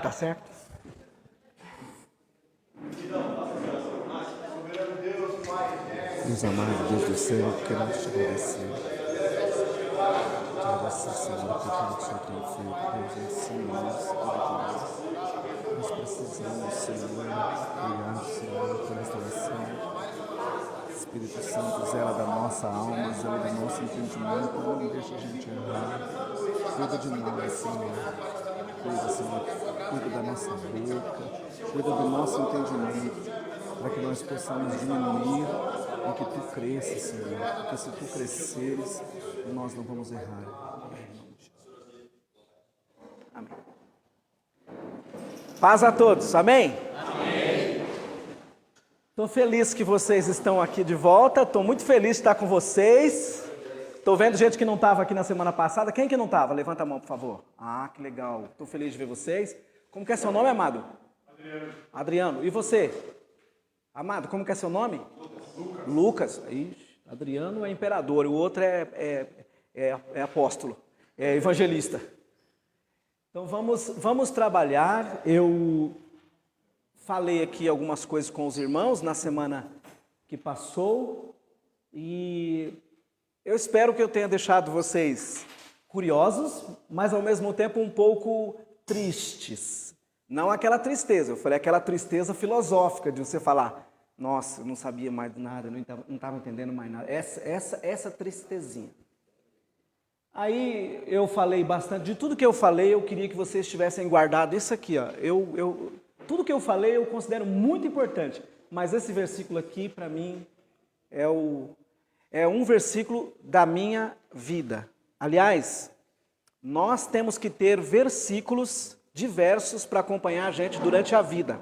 Tá certo? Deus amado, Deus do céu, queremos te agradecer. Te agradecer, Senhor, por tudo que o Senhor tem feito. Deus, ensina-nos tudo de nós. Nós precisamos, Senhor, obrigado, Senhor, por restauração. Espírito Santo, zela da nossa alma, zela do nosso entendimento, não deixa a gente errar. Cuida de nós, Senhor. Cuida, Senhor, cuida da nossa boca, cuida do nosso entendimento, para que nós possamos diminuir e que Tu cresças, Senhor. Porque se Tu cresceres, nós não vamos errar. Amém. Paz a todos, amém? Amém. Estou feliz que vocês estão aqui de volta, estou muito feliz de estar com vocês. Estou vendo gente que não estava aqui na semana passada. Quem que não estava? Levanta a mão, por favor. Ah, que legal. Estou feliz de ver vocês. Como que é seu nome, amado? Adriano. Adriano. E você? Amado, como que é seu nome? Lucas. Ixi, Adriano é imperador, o outro é apóstolo, é evangelista. Então vamos trabalhar. Eu falei aqui algumas coisas com os irmãos na semana que passou e eu espero que eu tenha deixado vocês curiosos, mas ao mesmo tempo um pouco tristes. Não aquela tristeza, eu falei aquela tristeza filosófica de você falar, nossa, eu não sabia mais nada, não estava entendendo mais nada. Essa tristezinha. Aí eu falei bastante, de tudo que eu falei, eu queria que vocês tivessem guardado isso aqui, ó. Tudo que eu falei eu considero muito importante, mas esse versículo aqui, para mim, é um versículo da minha vida. Aliás, nós temos que ter versículos diversos para acompanhar a gente durante a vida.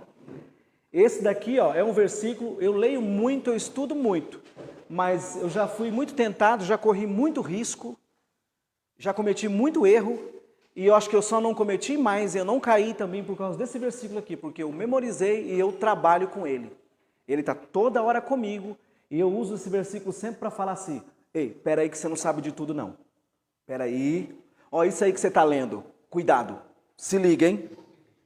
Esse daqui, ó, é um versículo, eu leio muito, eu estudo muito, mas eu já fui muito tentado, já corri muito risco, já cometi muito erro, e eu acho que eu só não cometi mais, eu não caí também por causa desse versículo aqui, porque eu memorizei e eu trabalho com ele. Ele está toda hora comigo, e eu uso esse versículo sempre para falar assim, ei, peraí que você não sabe de tudo não. Peraí, ó, isso aí que você está lendo, cuidado, se liga, hein?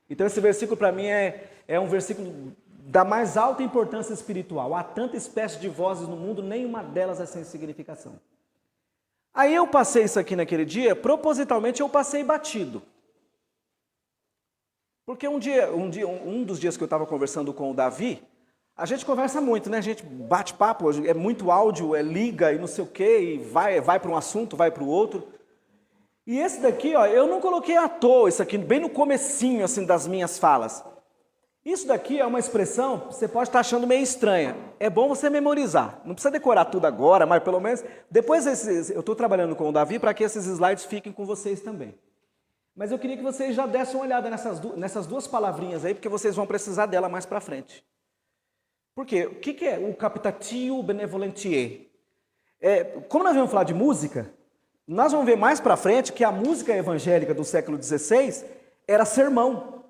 Então esse versículo para mim é um versículo da mais alta importância espiritual. Há tanta espécie de vozes no mundo, nenhuma delas é sem significação. Aí eu passei isso aqui naquele dia, propositalmente eu passei batido. Porque um dos dias que eu estava conversando com o Davi, a gente conversa muito, né? A gente bate papo, é muito áudio, liga e não sei o quê, e vai para um assunto, vai para o outro. E esse daqui, ó, eu não coloquei à toa, isso aqui bem no comecinho assim, das minhas falas. Isso daqui é uma expressão, você pode estar achando meio estranha. É bom você memorizar. Não precisa decorar tudo agora, mas pelo menos... Depois, eu estou trabalhando com o Davi para que esses slides fiquem com vocês também. Mas eu queria que vocês já dessem uma olhada nessas duas palavrinhas aí, porque vocês vão precisar dela mais para frente. Por quê? O que é o captatio benevolentiae? Como nós vamos falar de música, nós vamos ver mais para frente que a música evangélica do século XVI era sermão.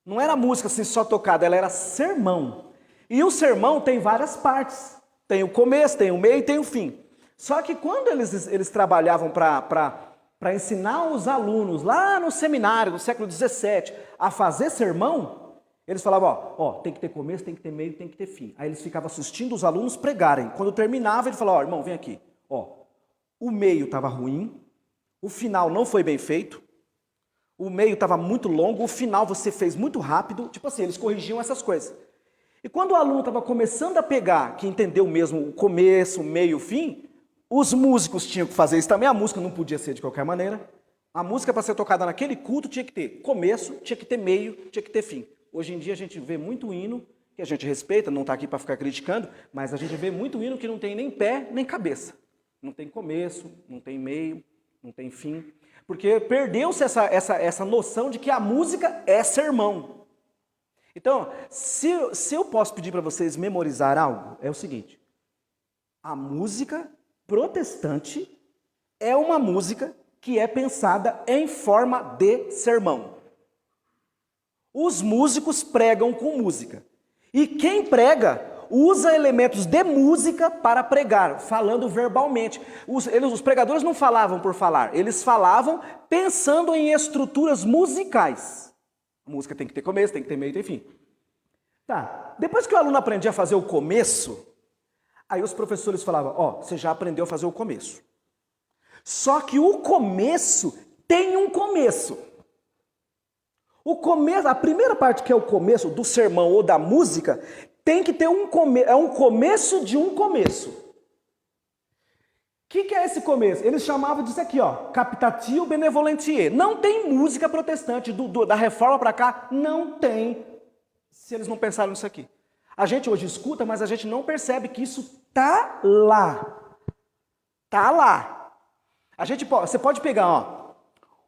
Não era música assim só tocada, ela era sermão. E o sermão tem várias partes. Tem o começo, tem o meio e tem o fim. Só que quando eles trabalhavam para ensinar os alunos lá no seminário do século XVII a fazer sermão, eles falavam, ó, tem que ter começo, tem que ter meio, tem que ter fim. Aí eles ficavam assistindo os alunos pregarem. Quando terminava, ele falava, ó, irmão, vem aqui. Ó, o meio estava ruim, o final não foi bem feito, o meio estava muito longo, o final você fez muito rápido, tipo assim, eles corrigiam essas coisas. E quando o aluno estava começando a pegar, que entendeu mesmo o começo, o meio, o fim, os músicos tinham que fazer isso também, a música não podia ser de qualquer maneira. A música para ser tocada naquele culto tinha que ter começo, tinha que ter meio, tinha que ter fim. Hoje em dia a gente vê muito hino, que a gente respeita, não está aqui para ficar criticando, mas a gente vê muito hino que não tem nem pé, nem cabeça. Não tem começo, não tem meio, não tem fim. Porque perdeu-se essa noção de que a música é sermão. Então, se eu posso pedir para vocês memorizar algo, é o seguinte. A música protestante é uma música que é pensada em forma de sermão. Os músicos pregam com música. E quem prega usa elementos de música para pregar, falando verbalmente. Os pregadores não falavam por falar, eles falavam pensando em estruturas musicais. A música tem que ter começo, tem que ter meio, enfim. Tá, depois que o aluno aprendia a fazer o começo, aí os professores falavam, ó, você já aprendeu a fazer o começo. Só que o começo tem um começo. O começo, a primeira parte que é o começo do sermão ou da música, tem que ter um começo, é um começo de um começo. O que é esse começo? Eles chamavam disso aqui, ó, captatio benevolentiae. Não tem música protestante da reforma para cá, não tem, se eles não pensaram nisso aqui. A gente hoje escuta, mas a gente não percebe que isso tá lá. Tá lá. Você pode pegar, ó,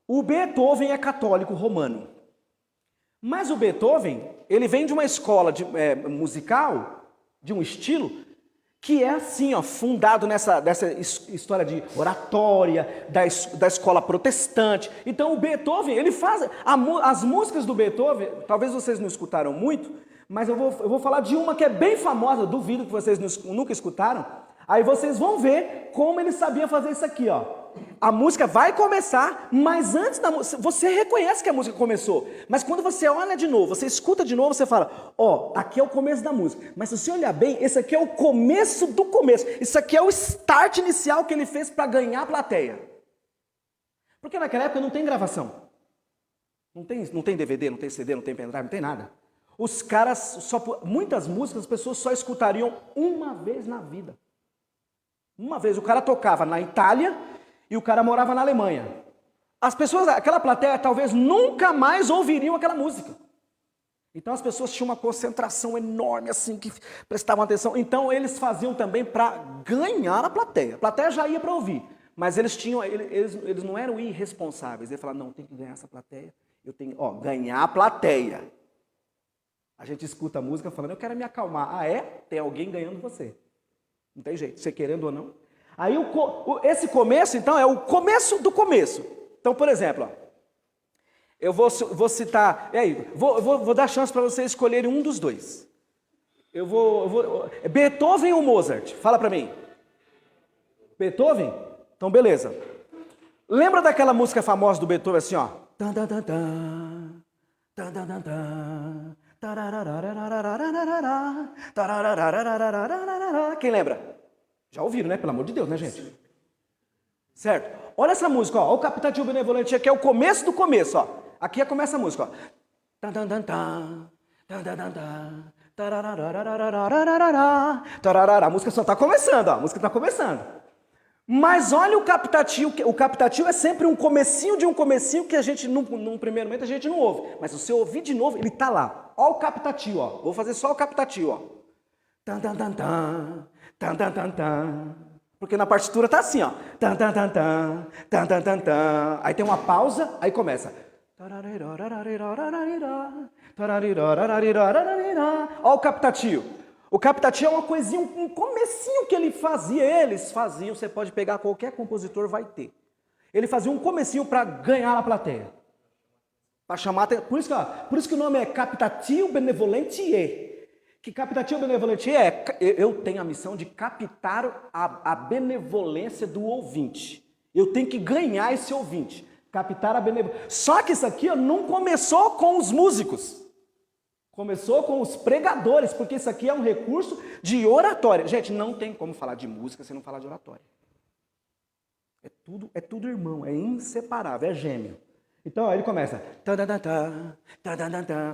o Beethoven é católico romano. Mas o Beethoven, ele vem de uma escola musical, de um estilo, que é assim, ó, fundado dessa história de oratória, da escola protestante. Então o Beethoven, ele faz, as músicas do Beethoven, talvez vocês não escutaram muito, mas eu vou falar de uma que é bem famosa, duvido que vocês nunca escutaram. Aí vocês vão ver como ele sabia fazer isso aqui, ó. A música vai começar, mas antes da música, você reconhece que a música começou. Mas quando você olha de novo, você escuta de novo, você fala, ó, aqui é o começo da música. Mas se você olhar bem, esse aqui é o começo do começo. Isso aqui é o start inicial que ele fez para ganhar a plateia. Porque naquela época não tem gravação. Não tem DVD, não tem CD, não tem pendrive, não tem nada. Os caras, muitas músicas as pessoas só escutariam uma vez na vida. Uma vez o cara tocava na Itália e o cara morava na Alemanha. As pessoas, aquela plateia talvez nunca mais ouviriam aquela música. Então as pessoas tinham uma concentração enorme assim, que prestavam atenção. Então eles faziam também para ganhar a plateia. A plateia já ia para ouvir, mas eles não eram irresponsáveis. Eles falavam, não, tem que ganhar essa plateia. Eu tenho, ó, ganhar a plateia. A gente escuta a música falando, eu quero me acalmar. Ah, é? Tem alguém ganhando você. Não tem jeito, você querendo ou não. Aí esse começo, então, é o começo do começo. Então, por exemplo, ó, eu vou citar, e aí, vou dar chance para vocês escolherem um dos dois. Beethoven ou Mozart? Fala para mim. Beethoven? Então, beleza. Lembra daquela música famosa do Beethoven assim, ó? Quem lembra? Já ouviram, né? Pelo amor de Deus, né, gente? Certo? Olha essa música, ó. Olha o Captatio Benevolentiae, que é o começo do começo, ó. Aqui começa a música, ó. A música só está começando, ó. A música está começando. Mas olha o captatio é sempre um comecinho de um comecinho que a gente, num primeiro momento, a gente não ouve. Mas se você ouvir de novo, ele está lá. Olha o captatio, ó. Vou fazer só o captatio, ó. Porque na partitura tá assim, ó. Aí tem uma pausa, aí começa. Olha o captatio. O captatio é uma coisinha, um comecinho que eles faziam, você pode pegar, qualquer compositor vai ter. Ele fazia um comecinho para ganhar a plateia. Para chamar, por isso que o nome é Captatio Benevolentiae. Que Captatio Benevolentiae eu tenho a missão de captar a benevolência do ouvinte. Eu tenho que ganhar esse ouvinte. Captar a benevolência. Só que isso aqui não começou com os músicos. Começou com os pregadores, porque isso aqui é um recurso de oratória. Gente, não tem como falar de música sem não falar de oratória. É tudo irmão, é inseparável, é gêmeo. Então, aí ele começa.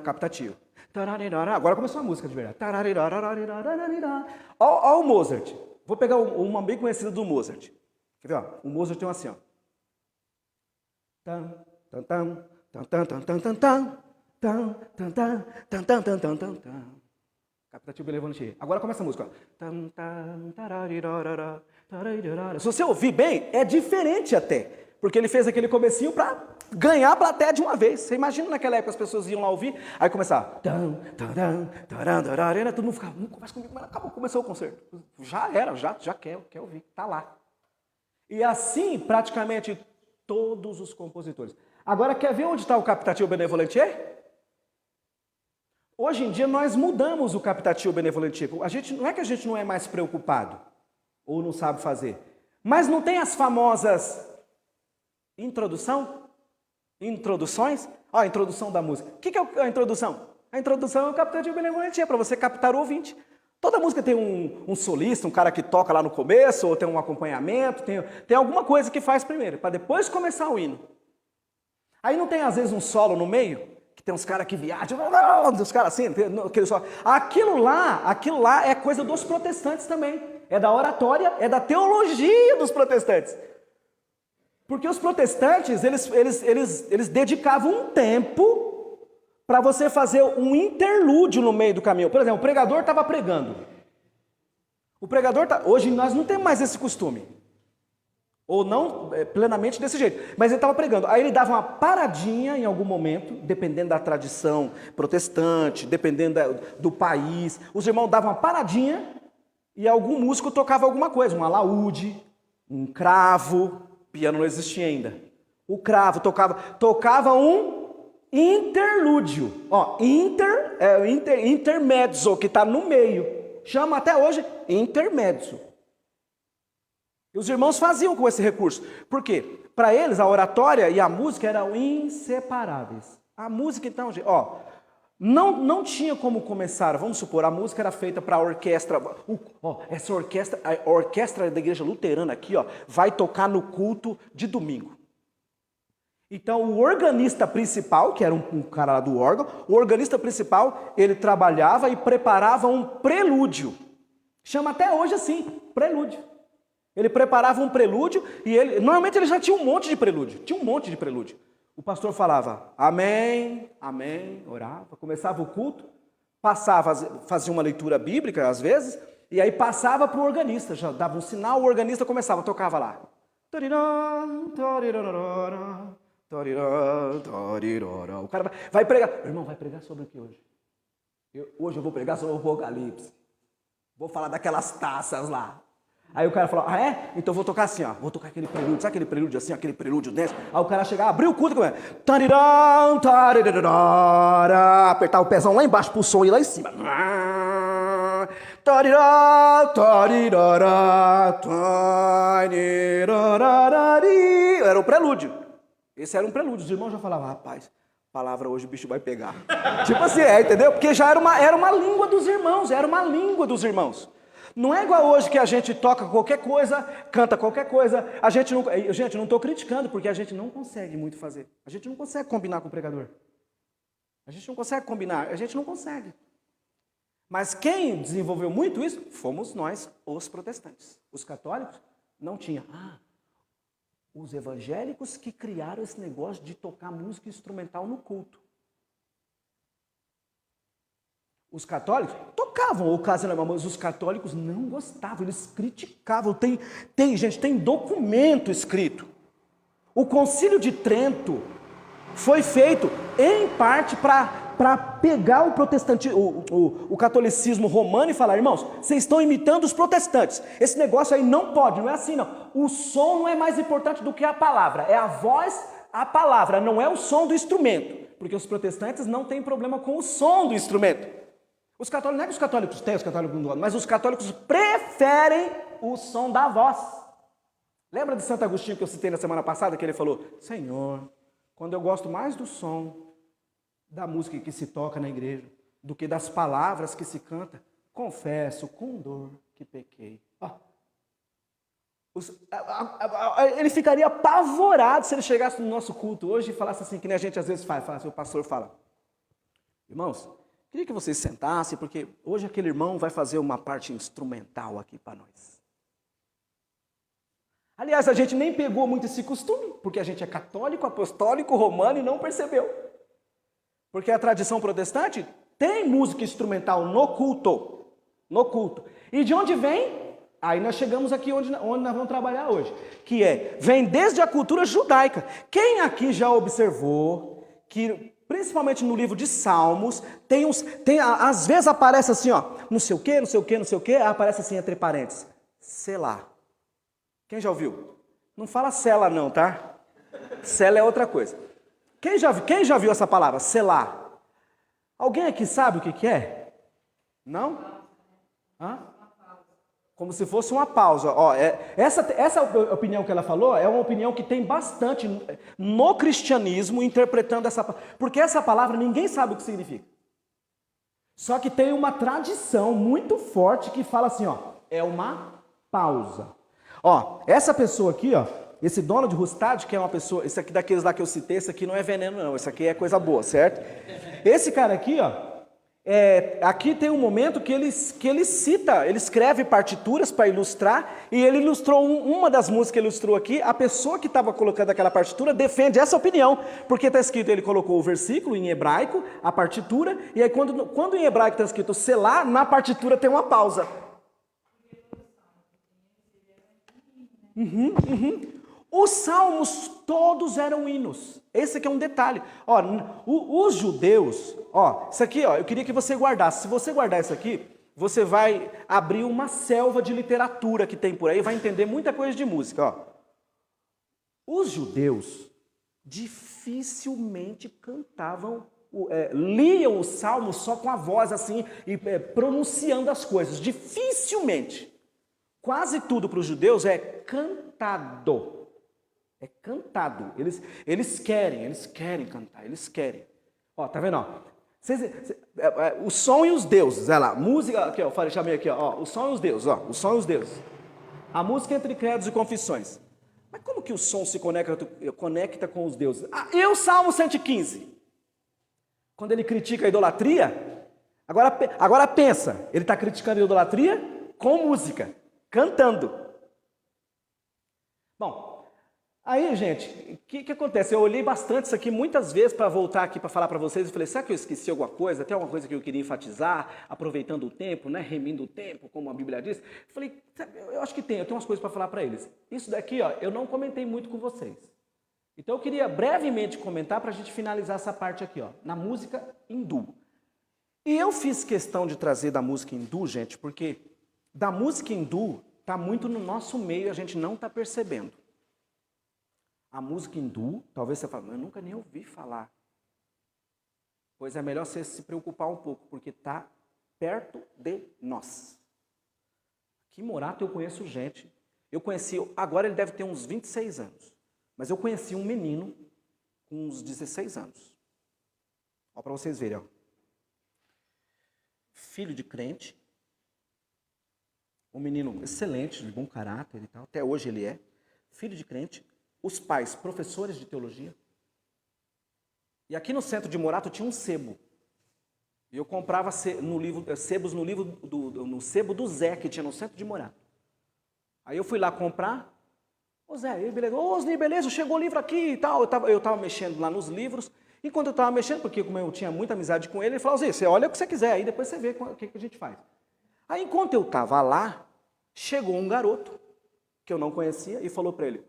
Captatio. Agora começou a música de verdade. Olha o Mozart. Vou pegar uma bem conhecida do Mozart. Quer ver? Ó? O Mozart tem um assim, ó. Captatio Benevolentiae. Agora começa a música. Se você ouvir bem, é diferente até. Porque ele fez aquele comecinho para ganhar a plateia de uma vez. Você imagina naquela época as pessoas iam lá ouvir, aí começava. Todo mundo ficava, conversa comigo, mas acabou, começou o concerto. Já era, já quer ouvir, tá lá. E assim, praticamente, todos os compositores. Agora, quer ver onde está o Captatio Benevolentiae? Hoje em dia nós mudamos o Captatio Benevolentiae. Não é que a gente não é mais preocupado, ou não sabe fazer, mas não tem as famosas introdução, Introduções? Ó, a introdução da música. O que é a introdução? A introdução é o captador de benevolentia, para você captar o ouvinte. Toda música tem um solista, um cara que toca lá no começo, ou tem um acompanhamento, tem alguma coisa que faz primeiro, para depois começar o hino. Aí não tem, às vezes, um solo no meio, que tem uns caras que viajam, os caras assim, aquele solo. Aquilo lá é coisa dos protestantes também. É da oratória, é da teologia dos protestantes. Porque os protestantes, eles dedicavam um tempo para você fazer um interlúdio no meio do caminho. Por exemplo, o pregador estava pregando. Hoje nós não temos mais esse costume. Ou não plenamente desse jeito. Mas ele estava pregando. Aí ele dava uma paradinha em algum momento, dependendo da tradição protestante, dependendo do país. Os irmãos davam uma paradinha e algum músico tocava alguma coisa. Um alaúde, um cravo. Piano não existia ainda. O cravo tocava um interlúdio. Ó, intermezzo, que está no meio. Chama até hoje intermezzo. E os irmãos faziam com esse recurso. Por quê? Para eles, a oratória e a música eram inseparáveis. A música, então, ó, não tinha como começar. Vamos supor, a música era feita para a orquestra. Essa orquestra, a orquestra da igreja luterana aqui, ó, vai tocar no culto de domingo. Então, o organista principal, que era um cara lá do órgão, o organista principal, ele trabalhava e preparava um prelúdio. Chama até hoje assim, prelúdio. Ele preparava um prelúdio e normalmente ele já tinha um monte de prelúdio. O pastor falava, amém, amém, orava, começava o culto, fazia uma leitura bíblica às vezes, e aí passava para o organista, já dava um sinal, o organista começava, tocava lá. O cara vai pregar. Irmão, vai pregar sobre o que hoje? Hoje eu vou pregar sobre o Apocalipse. Vou falar daquelas taças lá. Aí o cara falou, ah é? Então eu vou tocar assim, ó. Vou tocar aquele prelúdio, sabe aquele prelúdio assim, aquele prelúdio desse? Aí o cara chegava, abriu o culto, apertar o pezão lá embaixo pro som ir lá em cima. Era o prelúdio. Esse era um prelúdio. Os irmãos já falavam, rapaz, palavra hoje o bicho vai pegar. Tipo assim, entendeu? Porque já era uma língua dos irmãos, Não é igual hoje que a gente toca qualquer coisa, canta qualquer coisa. Gente, não estou criticando, porque a gente não consegue muito fazer. A gente não consegue combinar com o pregador. A gente não consegue. Mas quem desenvolveu muito isso fomos nós, os protestantes. Os católicos não tinham. Os evangélicos que criaram esse negócio de tocar música instrumental no culto. Os católicos tocavam ocasionalmente, mas os católicos não gostavam, eles criticavam. Tem documento escrito. O Concílio de Trento foi feito, em parte, para pegar o protestantismo, o catolicismo romano e falar, irmãos, vocês estão imitando os protestantes. Esse negócio aí não pode, não é assim não. O som não é mais importante do que a palavra, é a voz, a palavra, não é o som do instrumento. Porque os protestantes não têm problema com o som do instrumento. Os católicos, não é que os católicos têm, os católicos não, mas os católicos preferem o som da voz. Lembra de Santo Agostinho que eu citei na semana passada, que ele falou, Senhor, quando eu gosto mais do som da música que se toca na igreja, do que das palavras que se canta, confesso com dor que pequei. Ele ficaria apavorado se ele chegasse no nosso culto hoje e falasse assim, que nem a gente às vezes falasse, o pastor fala, irmãos, queria que vocês sentassem, porque hoje aquele irmão vai fazer uma parte instrumental aqui para nós. Aliás, a gente nem pegou muito esse costume, porque a gente é católico, apostólico, romano e não percebeu. Porque a tradição protestante tem música instrumental no culto. E de onde vem? Aí nós chegamos aqui onde nós vamos trabalhar hoje. Que vem desde a cultura judaica. Quem aqui já observou que, principalmente no livro de Salmos, às vezes aparece assim, ó, não sei o quê, aparece assim entre parênteses, Selá. Quem já ouviu? Não fala Sela não, tá? Sela é outra coisa. Quem já viu essa palavra, Selá? Alguém aqui sabe o que é? Não? Como se fosse uma pausa. Ó, essa opinião que ela falou é uma opinião que tem bastante no cristianismo interpretando essa palavra. Porque essa palavra ninguém sabe o que significa. Só que tem uma tradição muito forte que fala assim, ó, é uma pausa. Ó, essa pessoa aqui, ó, esse Donald Rustad, que é uma pessoa, esse aqui daqueles lá que eu citei, esse aqui não é veneno não, esse aqui é coisa boa, certo? Esse cara aqui, ó, aqui tem um momento que ele cita, ele escreve partituras para ilustrar, e ele ilustrou uma das músicas que ele ilustrou aqui, a pessoa que estava colocando aquela partitura defende essa opinião, porque está escrito, ele colocou o versículo em hebraico, a partitura, e aí quando em hebraico está escrito selar, na partitura tem uma pausa. Os salmos todos eram hinos. Esse aqui é um detalhe. Ó, os judeus, ó, isso aqui, ó, eu queria que você guardasse. Se você guardar isso aqui, você vai abrir uma selva de literatura que tem por aí, vai entender muita coisa de música, ó. Os judeus dificilmente cantavam, liam os salmos só com a voz assim e pronunciando as coisas. Dificilmente. Quase tudo para os judeus é cantado. É cantado. Eles querem cantar, eles querem. Ó, tá vendo? Ó? O som e os deuses, olha lá. Música, aqui, ó, chamei aqui, ó. O som e os deuses, ó. O som e os deuses. A música entre credos e confissões. Mas como que o som se conecta com os deuses? E o Salmo 115? Quando ele critica a idolatria, agora pensa, ele está criticando a idolatria com música, cantando. Bom, aí, gente, o que acontece? Eu olhei bastante isso aqui muitas vezes para voltar aqui para falar para vocês. Eu falei, será que eu esqueci alguma coisa? Tem alguma coisa que eu queria enfatizar, aproveitando o tempo, né? Remindo o tempo, como a Bíblia diz. Eu falei, eu acho que eu tenho umas coisas para falar para eles. Isso daqui, ó, eu não comentei muito com vocês. Então eu queria brevemente comentar para a gente finalizar essa parte aqui, ó, na música hindu. E eu fiz questão de trazer da música hindu, gente, porque da música hindu está muito no nosso meio e a gente não está percebendo. A música hindu, talvez você fale, eu nunca nem ouvi falar. Pois é melhor você se preocupar um pouco, porque está perto de nós. Aqui em Morato eu conheço gente. Eu conheci, agora ele deve ter uns 26 anos. Mas eu conheci um menino com uns 16 anos. Ó, para vocês verem, ó. Filho de crente. Um menino excelente, de bom caráter e tal. Até hoje ele é. Filho de crente. Os pais, professores de teologia. E aqui no centro de Morato tinha um sebo. E eu comprava sebos no sebo do Zé, que tinha no centro de Morato. Aí eu fui lá comprar. Ô Zé, beleza? Ô Osni, beleza? Chegou o livro aqui e tal. Eu estava mexendo lá nos livros. E quando eu estava mexendo, porque como eu tinha muita amizade com ele falou, Zé, você olha o que você quiser, aí depois você vê o que a gente faz. Aí enquanto eu estava lá, chegou um garoto, que eu não conhecia, e falou para ele,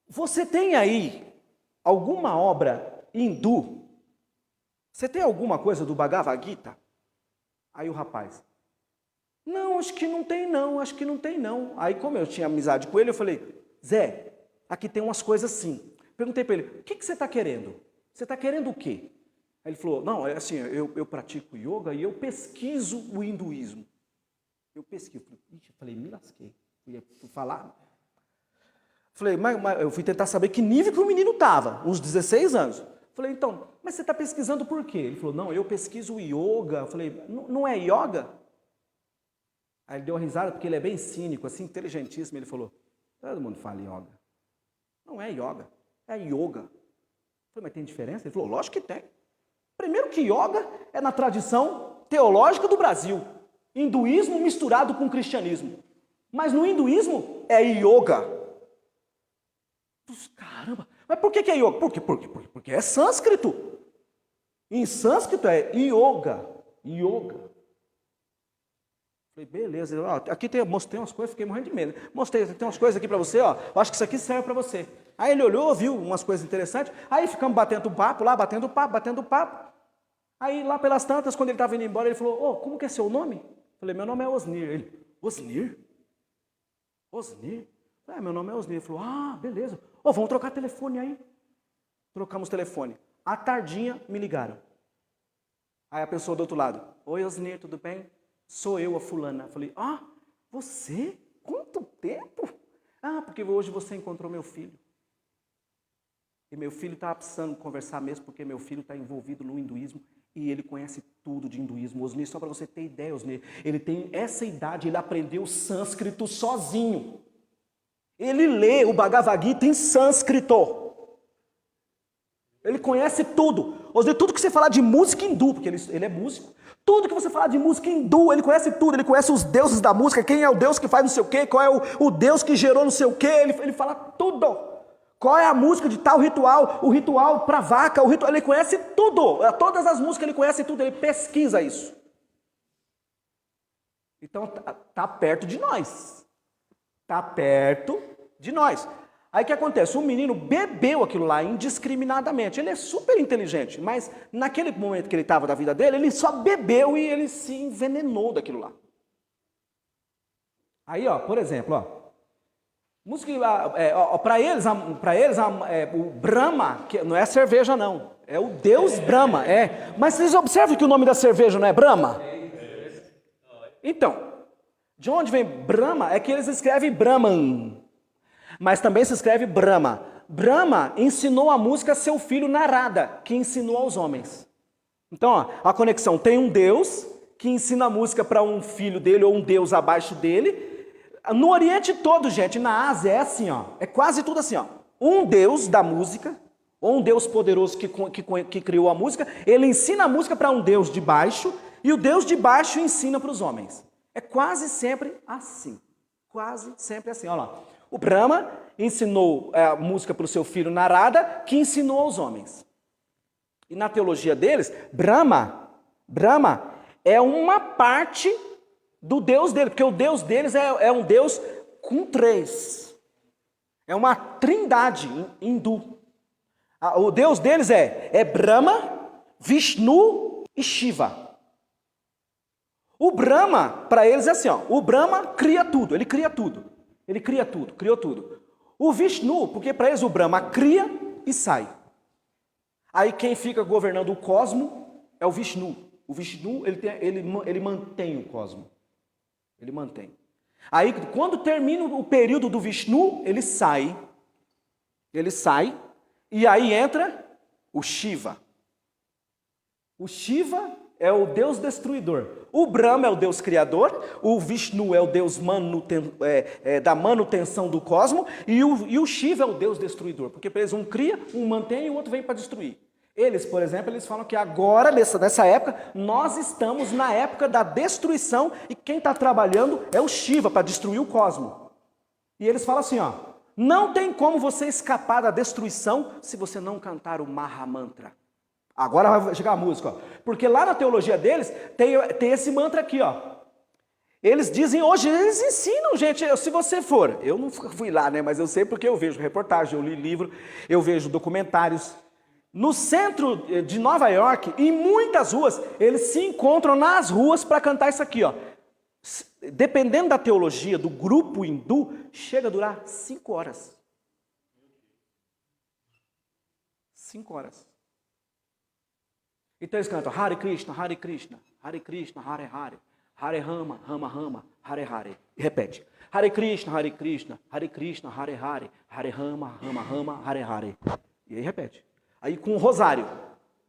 você tem aí alguma obra hindu? Você tem alguma coisa do Bhagavad Gita? Aí o rapaz, não, acho que não tem não. Aí como eu tinha amizade com ele, eu falei, Zé, aqui tem umas coisas assim. Perguntei para ele, o que você está querendo? Você está querendo o quê? Aí ele falou, não, é assim, eu pratico yoga e eu pesquiso o hinduísmo. Eu pesquiso. Falei, me lasquei. Fui falar. Falei, mas eu fui tentar saber que nível que o menino estava, uns 16 anos. Falei, então, mas você está pesquisando por quê? Ele falou, não, eu pesquiso yoga. Eu falei, não é yoga? Aí ele deu uma risada, porque ele é bem cínico, assim, inteligentíssimo. Ele falou, todo mundo fala yoga. Não é yoga, é yoga. Eu falei, mas tem diferença? Ele falou, lógico que tem. Primeiro que yoga é na tradição teológica do Brasil. Hinduísmo misturado com cristianismo. Mas no hinduísmo é yoga. Caramba, mas por que é yoga? Porque é sânscrito. Em sânscrito é yoga. Falei, beleza. Aqui mostrei umas coisas, fiquei morrendo de medo. Mostrei, tem umas coisas aqui para você, ó. Eu acho que isso aqui serve para você. Aí ele olhou, viu umas coisas interessantes. Aí ficamos batendo papo. Aí lá pelas tantas, quando ele estava indo embora, ele falou, como que é seu nome? Eu falei, meu nome é Osnir. Ele, Osnir? Osnir? Meu nome é Osnir. Ele falou, beleza. Vamos trocar telefone aí. Trocamos telefone. À tardinha, me ligaram. Aí a pessoa do outro lado, oi Osnir, tudo bem? Sou eu, a fulana. Eu falei, Você? Quanto tempo? Ah, porque hoje você encontrou meu filho. E meu filho estava precisando conversar mesmo, porque meu filho está envolvido no hinduísmo e ele conhece tudo de hinduísmo. Osni, só para você ter ideia, Osni, ele tem essa idade, ele aprendeu sânscrito sozinho. Ele lê o Bhagavad Gita em sânscrito. Ele conhece tudo. Osni, tudo que você falar de música hindu, porque ele é músico, tudo que você falar de música hindu, ele conhece tudo. Ele conhece os deuses da música, quem é o deus que faz não sei o quê, qual é o deus que gerou não sei o quê, ele fala tudo. Qual é a música de tal ritual, o ritual para vaca, ele conhece tudo. Todas as músicas ele conhece tudo, ele pesquisa isso. Então tá perto de nós. Tá perto de nós. Aí o que acontece? O menino bebeu aquilo lá indiscriminadamente. Ele é super inteligente, mas naquele momento que ele estava da vida dele, ele só bebeu e ele se envenenou daquilo lá. Aí, ó, por exemplo, ó. Música, para eles, o Brahma, que não é cerveja não, é o Deus Brahma, Mas vocês observam que o nome da cerveja não é Brahma? Então, de onde vem Brahma? É que eles escrevem Brahman, mas também se escreve Brahma. Brahma ensinou a música a seu filho Narada, que ensinou aos homens. Então, ó, a conexão, tem um Deus que ensina a música para um filho dele ou um Deus abaixo dele. No Oriente todo, gente, na Ásia é assim, ó, é quase tudo assim, ó. Um Deus da música, ou um Deus poderoso que criou a música, ele ensina a música para um Deus de baixo, e o Deus de baixo ensina para os homens. É quase sempre assim, olha lá. O Brahma ensinou a música para o seu filho Narada, que ensinou aos homens. E na teologia deles, Brahma é uma parte do Deus dele, porque o Deus deles é um Deus com três. É uma trindade hindu. O Deus deles é Brahma, Vishnu e Shiva. O Brahma, para eles é assim, ó, o Brahma cria tudo, ele cria tudo. Ele cria tudo, criou tudo. O Vishnu, porque para eles o Brahma cria e sai. Aí quem fica governando o cosmo é o Vishnu. O Vishnu, ele mantém o cosmo. Ele mantém. Aí, quando termina o período do Vishnu, ele sai, e aí entra o Shiva. O Shiva é o Deus destruidor. O Brahma é o Deus criador, o Vishnu é o Deus da manutenção do cosmo, e o Shiva é o Deus destruidor, porque eles um cria, um mantém e o outro vem para destruir. Eles, por exemplo, eles falam que agora, nessa época, nós estamos na época da destruição e quem está trabalhando é o Shiva para destruir o cosmo. E eles falam assim, ó, não tem como você escapar da destruição se você não cantar o Mahamantra. Agora vai chegar a música, ó, porque lá na teologia deles tem esse mantra aqui, ó. Eles dizem hoje, eles ensinam, gente, se você for, eu não fui lá, né, mas eu sei porque eu vejo reportagem, eu li livro, eu vejo documentários. No centro de Nova York, em muitas ruas, eles se encontram nas ruas para cantar isso aqui, ó. Dependendo da teologia do grupo hindu, chega a durar 5 horas. 5 horas. Então eles cantam Hare Krishna, Hare Krishna, Hare Krishna, Hare Hare, Hare Rama, Rama Rama, Hare Hare. E repete. Hare Krishna, Hare Krishna, Hare Krishna, Hare Hare, Hare Rama, Rama Rama, Hare Hare. E aí repete. Aí com o rosário,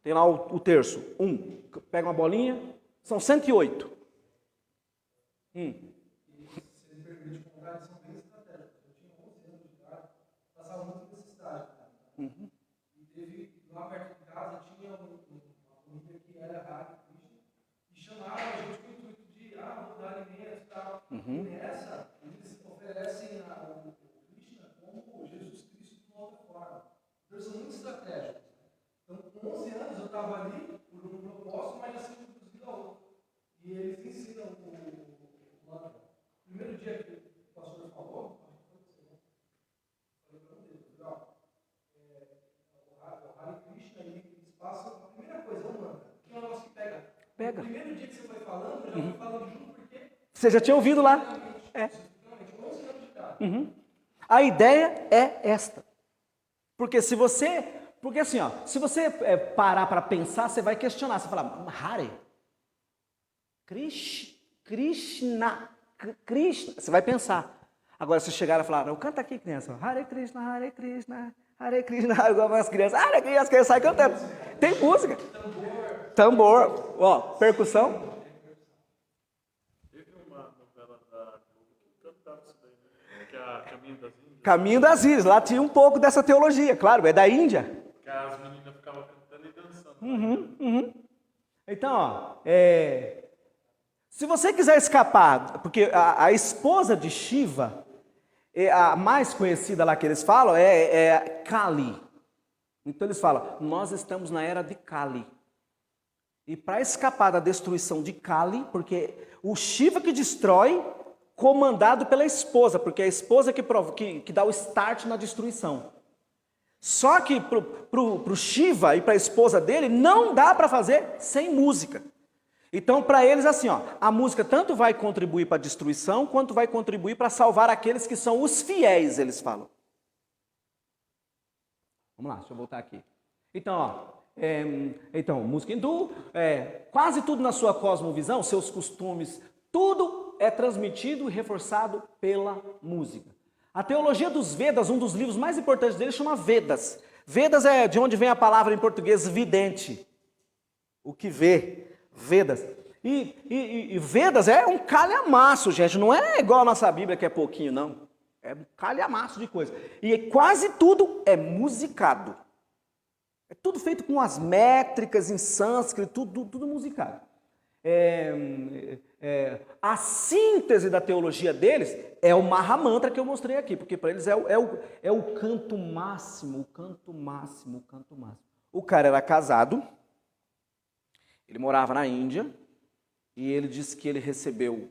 tem lá o terço. Pega uma bolinha, são 108. Se ele permite comprar, eles são bem estratégicos. Eu tinha 11 anos de idade, passava muita necessidade. E teve, lá perto de casa, tinha uma família que era Hare Krishna, e chamava a gente com o intuito de, vou dar alimentos e tal. E nessa, eles oferecem o Krishna como Jesus Cristo de uma outra forma. Então, eles são muito estratégicos. Então, com 11 anos, eu estava ali por um propósito, mas já sendo conduzido a outro. E eles ensinam o primeiro dia que o pastor falou, o Hare Krishna, eles passam, a primeira coisa, o mantra, que é um negócio que pega. O primeiro dia que você foi falando, eu já fui falando junto, porque... Você já tinha ouvido lá? 11 anos de idade. A ideia é esta. Porque se assim, ó, se você parar para pensar, você vai questionar, você fala, Hare, Krishna, Krishna. Você vai pensar. Agora, se chegar e falar, canta aqui, criança. Hare Krishna, Hare Krishna, Hare Krishna. Igual as crianças, Hare Krishna, as crianças saem cantando. Tem música. Tambor. Ó, percussão. Teve uma novela da Globo que cantava isso daí, né? Que é a Caminho das Índias. Caminho das Índias. Lá tinha um pouco dessa teologia, claro, é da Índia. Que as meninas ficavam cantando e dançando. Então, ó, se você quiser escapar, porque a esposa de Shiva, a mais conhecida lá que eles falam, é Kali. Então eles falam, nós estamos na era de Kali. E para escapar da destruição de Kali, porque o Shiva que destrói, comandado pela esposa, porque é a esposa que dá o start na destruição. Só que pro Shiva e para a esposa dele, não dá para fazer sem música. Então, para eles, assim, ó, a música tanto vai contribuir para a destruição, quanto vai contribuir para salvar aqueles que são os fiéis, eles falam. Vamos lá, deixa eu voltar aqui. Então, ó, música hindu, quase tudo na sua cosmovisão, seus costumes, tudo é transmitido e reforçado pela música. A teologia dos Vedas, um dos livros mais importantes dele, chama Vedas. Vedas é de onde vem a palavra em português vidente. O que vê. Vedas. E Vedas é um calhamaço, gente. Não é igual a nossa Bíblia, que é pouquinho, não. É um calhamaço de coisa. E quase tudo é musicado. É tudo feito com as métricas em sânscrito, tudo musicado. A síntese da teologia deles é o Mahamantra que eu mostrei aqui, porque para eles é o canto máximo, o canto máximo, o canto máximo. O cara era casado, ele morava na Índia, e ele disse que ele recebeu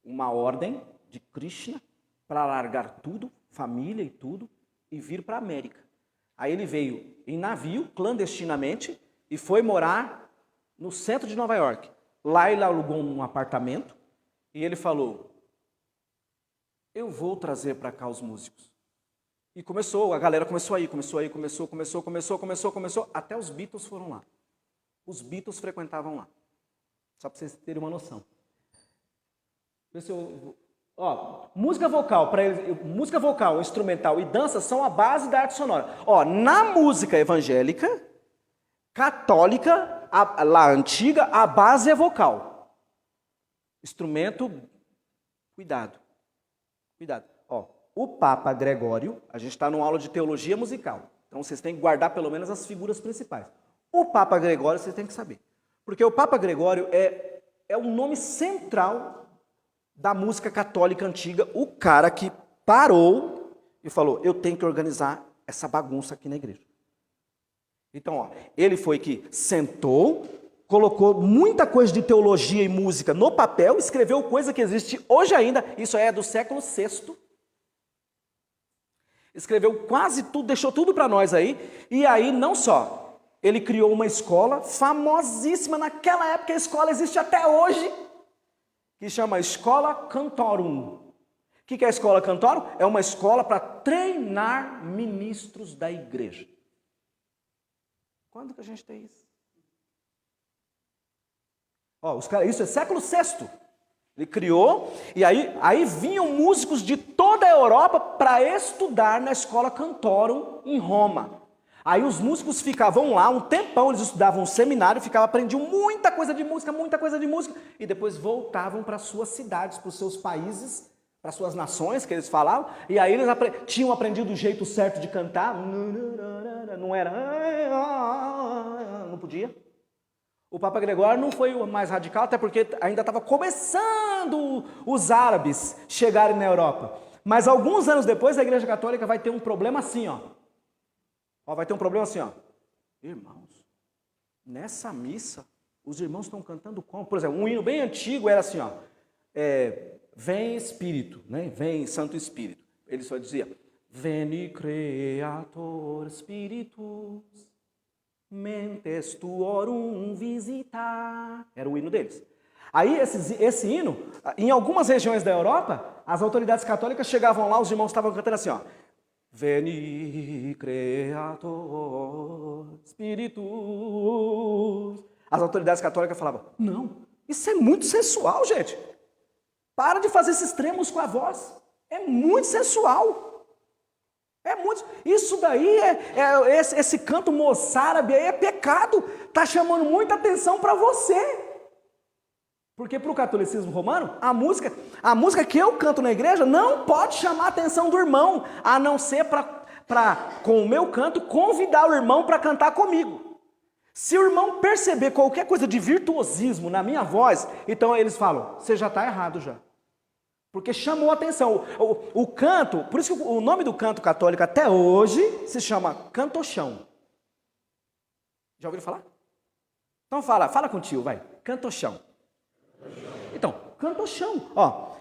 uma ordem de Krishna para largar tudo, família e tudo, e vir para a América. Aí ele veio em navio, clandestinamente, e foi morar no centro de Nova York. Lá ele alugou um apartamento e ele falou, eu vou trazer para cá os músicos. E a galera começou a ir, começou, até os Beatles foram lá. Os Beatles frequentavam lá. Só para vocês terem uma noção. Música vocal, instrumental e dança são a base da arte sonora. Na música evangélica, católica, lá antiga, a base é vocal. Instrumento, cuidado. O Papa Gregório, a gente está numa aula de teologia musical, então vocês têm que guardar pelo menos as figuras principais. O Papa Gregório vocês têm que saber, porque o Papa Gregório é o nome central da música católica antiga, o cara que parou e falou, eu tenho que organizar essa bagunça aqui na igreja. Então, ele foi que sentou, colocou muita coisa de teologia e música no papel, escreveu coisa que existe hoje ainda, isso é do século VI. Escreveu quase tudo, deixou tudo para nós aí, e aí não só, ele criou uma escola famosíssima, naquela época a escola existe até hoje, que chama Escola Cantorum. O que é a Escola Cantorum? É uma escola para treinar ministros da igreja. Quando que a gente tem isso? Isso é século VI. Ele criou, e aí vinham músicos de toda a Europa para estudar na Escola Cantorum em Roma. Aí os músicos ficavam lá um tempão, eles estudavam um seminário, aprendiam muita coisa de música, e depois voltavam para suas cidades, para os seus países, para suas nações que eles falavam, e aí eles tinham aprendido o jeito certo de cantar, não era, não podia. O Papa Gregório não foi o mais radical, até porque ainda estava começando os árabes chegarem na Europa. Mas alguns anos depois a Igreja Católica vai ter um problema assim, vai ter um problema assim, Irmãos, nessa missa, os irmãos estão cantando como? Por exemplo, um hino bem antigo era assim, vem Espírito, né? Vem Santo Espírito. Ele só dizia, Veni Creator Spiritus, mentes tuorum visita. Era o hino deles. Aí esse hino, em algumas regiões da Europa, as autoridades católicas chegavam lá, os irmãos estavam cantando assim, Veni Creator Spiritus. As autoridades católicas falavam, não, isso é muito sensual, gente. Para de fazer esses tremos com a voz. É muito sensual. É muito. Isso daí esse canto moçárabe aí é pecado. Está chamando muita atenção para você. Porque para o catolicismo romano, a música que eu canto na igreja não pode chamar a atenção do irmão, a não ser para, com o meu canto, convidar o irmão para cantar comigo. Se o irmão perceber qualquer coisa de virtuosismo na minha voz, então eles falam, você já está errado já. Porque chamou a atenção. O canto, por isso que o nome do canto católico até hoje se chama cantochão. Já ouviram falar? Então fala com o tio, vai. Cantochão. Então, cantochão, ó.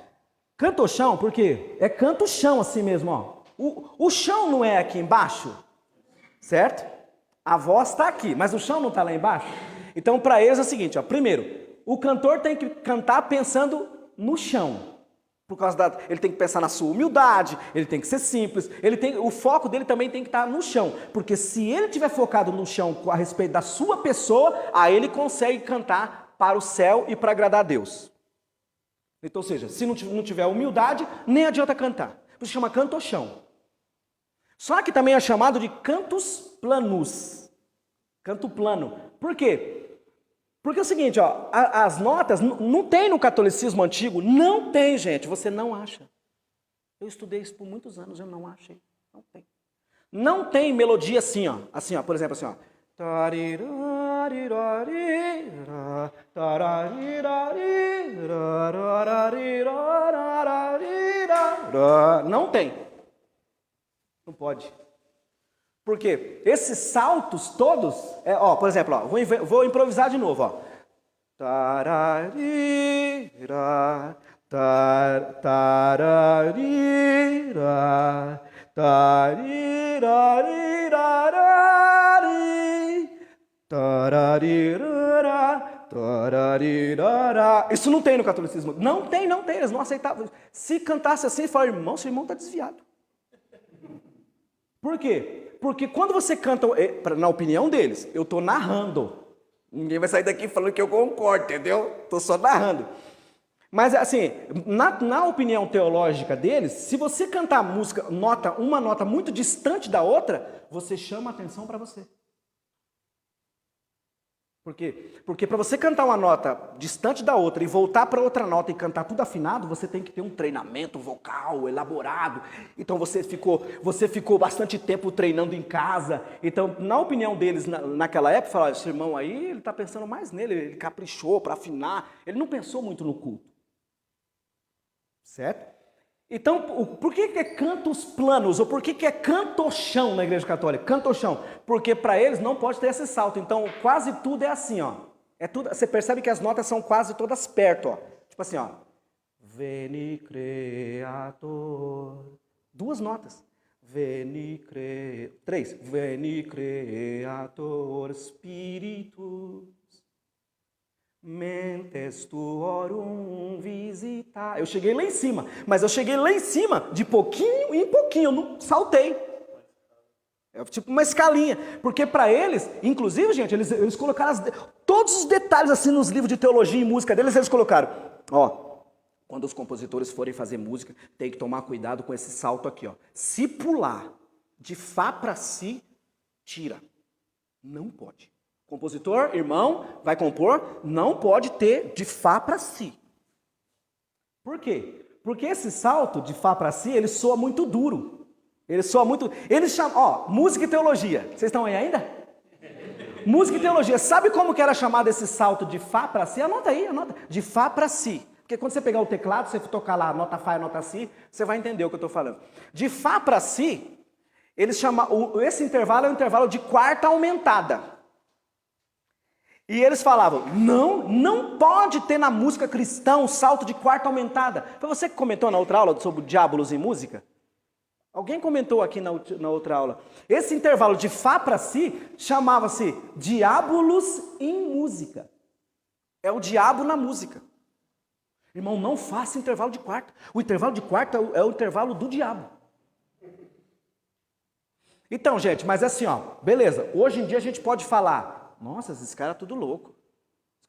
Cantochão, porque é canto-chão assim mesmo, ó. O chão não é aqui embaixo, certo? A voz está aqui, mas o chão não está lá embaixo. Então, para eles é o seguinte, ó. Primeiro, o cantor tem que cantar pensando no chão. Por causa ele tem que pensar na sua humildade, ele tem que ser simples, o foco dele também tem que estar no chão. Porque se ele estiver focado no chão a respeito da sua pessoa, aí ele consegue cantar para o céu e para agradar a Deus. Então, ou seja, se não tiver humildade, nem adianta cantar. Por isso chama cantochão. Só que também é chamado de cantus planus. Canto plano. Por quê? Porque é o seguinte, ó, as notas não tem no catolicismo antigo, não tem, gente, você não acha. Eu estudei isso por muitos anos, eu não achei, não tem. Não tem melodia assim, ó, por exemplo, assim, ó. Não tem. Não pode. Por quê? Esses saltos todos, por exemplo, ó, vou improvisar de novo, ó. Tararira, tararira, tarirari, tararirara, tararirara. Isso não tem no catolicismo. Não tem, eles não aceitavam. Se cantasse assim, falaram, irmão, seu irmão está desviado. Por quê? Porque quando você canta, na opinião deles, eu estou narrando. Ninguém vai sair daqui falando que eu concordo, entendeu? Estou só narrando. Mas assim, na opinião teológica deles, se você cantar uma nota muito distante da outra, você chama a atenção para você. Por quê? Porque para você cantar uma nota distante da outra e voltar para outra nota e cantar tudo afinado, você tem que ter um treinamento vocal elaborado. Então você ficou bastante tempo treinando em casa. Então, na opinião deles, naquela época, falaram, esse irmão aí, ele está pensando mais nele, ele caprichou para afinar, ele não pensou muito no culto. Certo? Então, por que é cantos planos, ou por que é cantochão na igreja católica? Cantochão, porque para eles não pode ter esse salto, então quase tudo é assim, ó. Você percebe que as notas são quase todas perto, ó. Tipo assim, ó. Veni Creator. 2 notas. Três. Veni Creator Spiritus. Mentes tuorum visita. Eu cheguei lá em cima, mas eu cheguei lá em cima de pouquinho em pouquinho, eu não saltei. É tipo uma escalinha, porque para eles, inclusive, gente, eles colocaram todos os detalhes assim nos livros de teologia e música deles, eles colocaram, ó, quando os compositores forem fazer música, tem que tomar cuidado com esse salto aqui, ó. Se pular de Fá para Si, tira. Não pode. Compositor, irmão, vai compor, não pode ter de Fá para Si. Por quê? Porque esse salto de Fá para Si, ele soa muito duro. Ele soa muito... Eles chamam... Ó, música e teologia. Vocês estão aí ainda? Música e teologia. Sabe como que era chamado esse salto de Fá para Si? Anota aí, anota. De Fá para Si. Porque quando você pegar o teclado, você tocar lá, nota Fá e nota Si, você vai entender o que eu estou falando. De Fá para Si, eles chamam... Esse intervalo é um intervalo de quarta aumentada. E eles falavam, não pode ter na música cristã um salto de quarta aumentada. Foi você que comentou na outra aula sobre diabolos em música? Alguém comentou aqui na outra aula. Esse intervalo de Fá para Si chamava-se diabolos em música. É o diabo na música. Irmão, não faça intervalo de quarta. O intervalo de quarta é o intervalo do diabo. Então, gente, mas assim, ó, beleza. Hoje em dia a gente pode falar, nossa, esses caras tudo louco.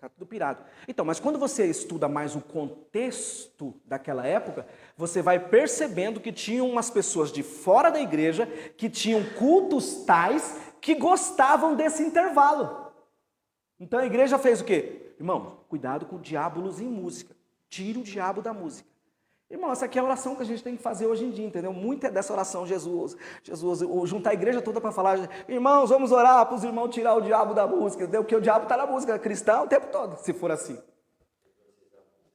Ficar tudo pirado. Então, mas quando você estuda mais o contexto daquela época, você vai percebendo que tinham umas pessoas de fora da igreja que tinham cultos tais que gostavam desse intervalo. Então a igreja fez o quê? Irmão, cuidado com diabolos em música. Tira o diabo da música. Irmão, essa aqui é a oração que a gente tem que fazer hoje em dia, entendeu? Muita é dessa oração, Jesus, juntar a igreja toda para falar, irmãos, vamos orar para os irmãos tirar o diabo da música, entendeu? Porque o diabo está na música cristã o tempo todo, se for assim.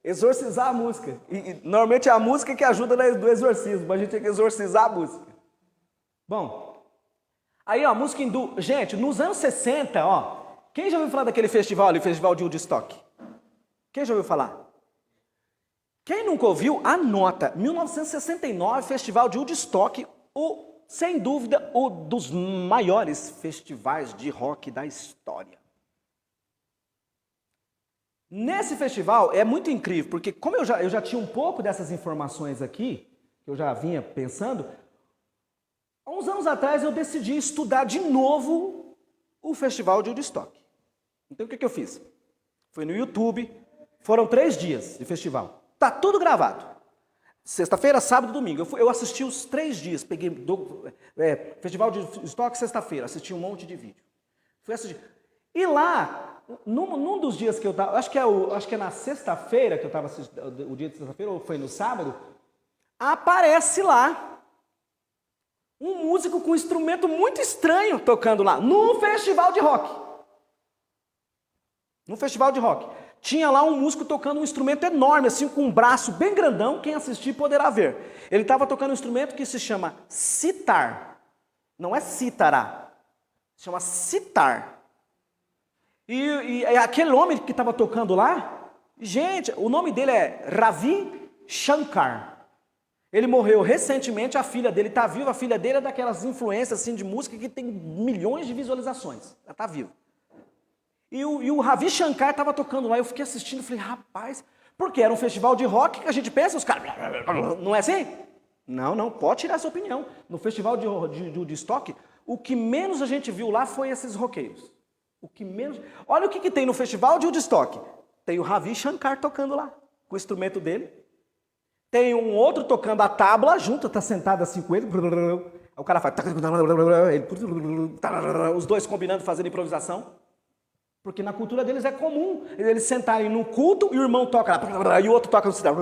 Exorcizar a música. E normalmente é a música que ajuda no exorcismo, mas a gente tem que exorcizar a música. Bom, aí ó, música hindu. Gente, nos anos 60, ó, quem já ouviu falar daquele festival ali, Festival de Woodstock? Quem já ouviu falar? Quem nunca ouviu, anota. 1969, Festival de Woodstock, sem dúvida, um dos maiores festivais de rock da história. Nesse festival é muito incrível, porque como eu já tinha um pouco dessas informações aqui, que eu já vinha pensando, há uns anos atrás eu decidi estudar de novo o Festival de Woodstock. Então o que eu fiz? Fui no YouTube, foram 3 dias de festival. Tá tudo gravado. Sexta-feira, sábado e domingo. Eu assisti os 3 dias. Peguei Festival de Woodstock, sexta-feira. Assisti um monte de vídeo. Fui assistir. E lá, num dos dias que eu estava... Acho que é na sexta-feira que eu estava assistindo. O dia de sexta-feira, ou foi no sábado. Aparece lá um músico com um instrumento muito estranho tocando lá. Num festival de rock. Num festival de rock. Tinha lá um músico tocando um instrumento enorme, assim, com um braço bem grandão, quem assistir poderá ver. Ele estava tocando um instrumento que se chama sitar. Não é cítara, se chama sitar. E aquele homem que estava tocando lá, gente, o nome dele é Ravi Shankar. Ele morreu recentemente, a filha dele está viva, a filha dele é daquelas influências assim, de música que tem milhões de visualizações. Ela está viva. E o Ravi Shankar estava tocando lá, eu fiquei assistindo e falei, rapaz, porque era um festival de rock que a gente pensa, os caras, não é assim? Não, pode tirar essa opinião. No festival de Woodstock, o que menos a gente viu lá foi esses roqueiros. O que menos... Olha o que tem no festival de Woodstock. Tem o Ravi Shankar tocando lá, com o instrumento dele. Tem um outro tocando a tábua junto, tá sentado assim com ele. Aí o cara faz... Os dois combinando, fazendo improvisação. Porque na cultura deles é comum eles sentarem no culto e o irmão toca lá, e o outro toca no cidade,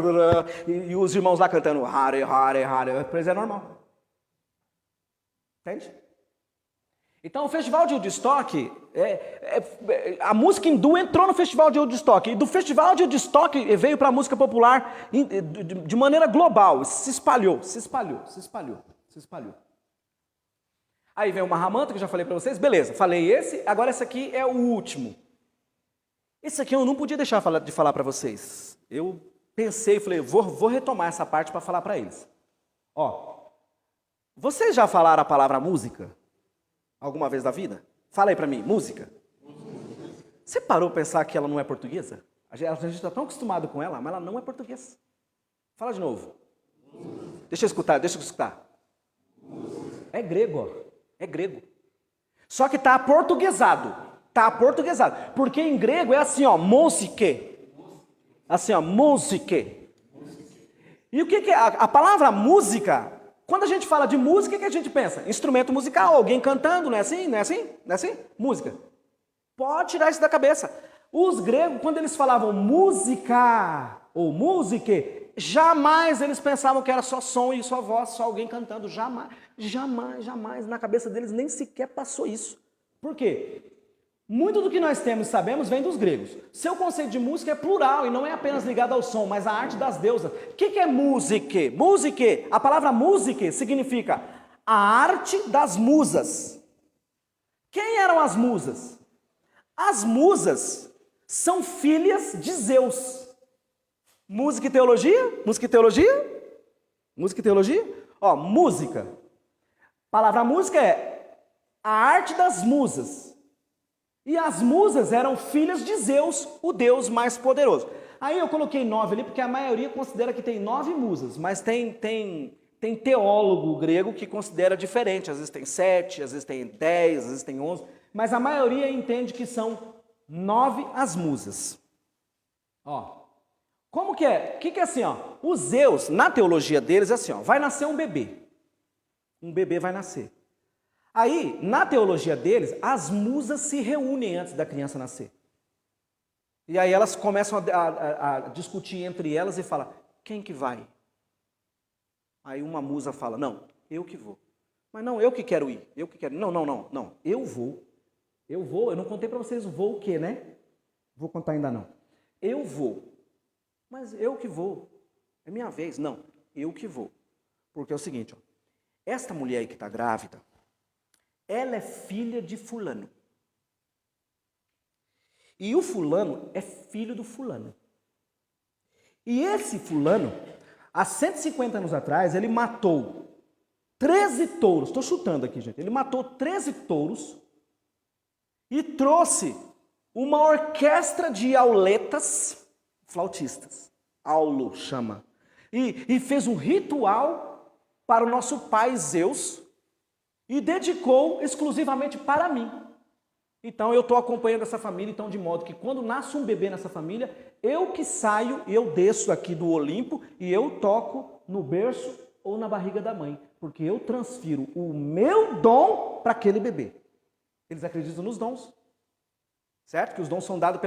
e os irmãos lá cantando Hare, Hare, Hare, para eles é normal. Entende? Então o festival de Woodstock, a música hindu entrou no festival de Woodstock, e do festival de Woodstock veio para a música popular de maneira global, se espalhou. Aí vem o Mahamanta, que eu já falei para vocês. Beleza, falei esse. Agora esse aqui é o último. Esse aqui eu não podia deixar de falar para vocês. Eu pensei, falei, vou retomar essa parte para falar para eles. Ó, vocês já falaram a palavra música alguma vez na vida? Fala aí para mim, música. Você parou para pensar que ela não é portuguesa? A gente está tão acostumado com ela, mas ela não é portuguesa. Fala de novo. Deixa eu escutar. É grego, ó. É grego. Só que está aportuguesado. Porque em grego é assim, ó, música. Assim, ó, música. E o que é? A palavra música, quando a gente fala de música, o que a gente pensa? Instrumento musical, alguém cantando, não é assim? Música. Pode tirar isso da cabeça. Os gregos, quando eles falavam música ou música, jamais eles pensavam que era só som e só voz, só alguém cantando. Jamais. Na cabeça deles nem sequer passou isso. Por quê? Muito do que nós temos e sabemos vem dos gregos. Seu conceito de música é plural e não é apenas ligado ao som, mas à arte das deusas. O que é música? A palavra música significa a arte das musas. Quem eram as musas? As musas são filhas de Zeus. Música e teologia? Ó, música. A palavra música é a arte das musas. E as musas eram filhas de Zeus, o deus mais poderoso. Aí eu coloquei 9 ali, porque a maioria considera que tem 9 musas, mas tem teólogo grego que considera diferente. Às vezes tem 7, às vezes tem 10, às vezes tem 11, mas a maioria entende que são 9 as musas. Ó, como que é? O que é assim, ó? Os Zeus, na teologia deles, é assim, ó, vai nascer um bebê. Um bebê vai nascer. Aí, na teologia deles, as musas se reúnem antes da criança nascer. E aí elas começam a discutir entre elas e falam, quem que vai? Aí uma musa fala, não, eu que vou. Mas não, eu que quero ir, eu que quero. Não, eu vou. Eu não contei para vocês o voo o quê, né? Vou contar ainda não. Eu vou. Mas eu que vou. É minha vez. Não, eu que vou. Porque é o seguinte, ó, esta mulher aí que está grávida, ela é filha de fulano. E o fulano é filho do fulano. E esse fulano, há 150 anos atrás, ele matou 13 touros. Estou chutando aqui, gente. Ele matou 13 touros e trouxe uma orquestra de auletas, flautistas. Aulo chama. E fez um ritual para o nosso pai Zeus e dedicou exclusivamente para mim. Então eu estou acompanhando essa família, então de modo que quando nasce um bebê nessa família, eu que saio, eu desço aqui do Olimpo e eu toco no berço ou na barriga da mãe, porque eu transfiro o meu dom para aquele bebê. Eles acreditam nos dons, certo? Que os dons são dados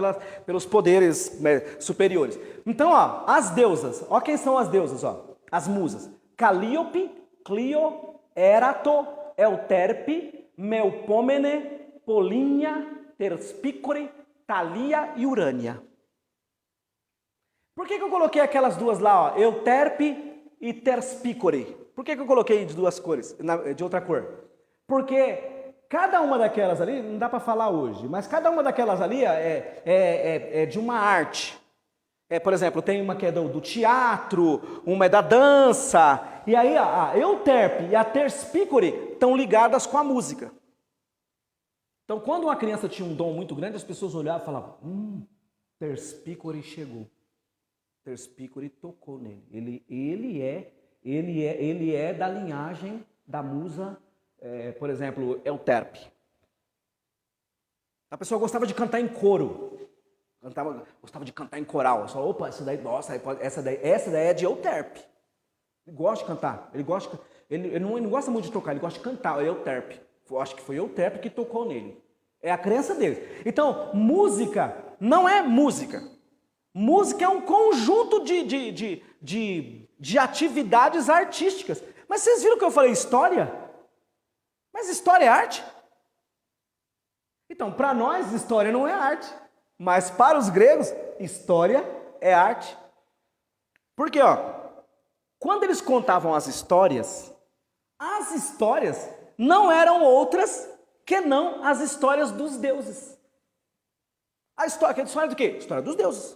pelos poderes superiores. Então, ó, as deusas, ó quem são as deusas, ó, as musas. Calíope, Clio, Érato, Euterpe, Melpômene, Polinha, Terspícore, Thalia e Urânia. Por que eu coloquei aquelas duas lá, ó, Euterpe e Terspícore? Por que eu coloquei de duas cores, de outra cor? Porque cada uma daquelas ali, não dá para falar hoje, mas cada uma daquelas ali é de uma arte. Por exemplo, tem uma que é do teatro, uma é da dança, e aí a Euterpe e a Terspícore estão ligadas com a música. Então, quando uma criança tinha um dom muito grande, as pessoas olhavam e falavam, Terspícore chegou. Terspícore tocou nele. Ele é da linhagem da musa, por exemplo, Euterpe. A pessoa gostava de cantar em coro. Gostava de cantar em coral. Eu falava, opa, essa daí, nossa, essa daí é de Euterpe. Ele gosta de cantar. Ele não gosta muito de tocar, ele gosta de cantar, é Euterpe. Eu acho que foi Euterpe que tocou nele. É a crença dele. Então, música não é música. Música é um conjunto de atividades artísticas. Mas vocês viram que eu falei história? Mas história é arte? Então, para nós, história não é arte. Mas para os gregos, história é arte. Porque, ó, quando eles contavam as histórias não eram outras que não as histórias dos deuses. A história do quê? História dos deuses.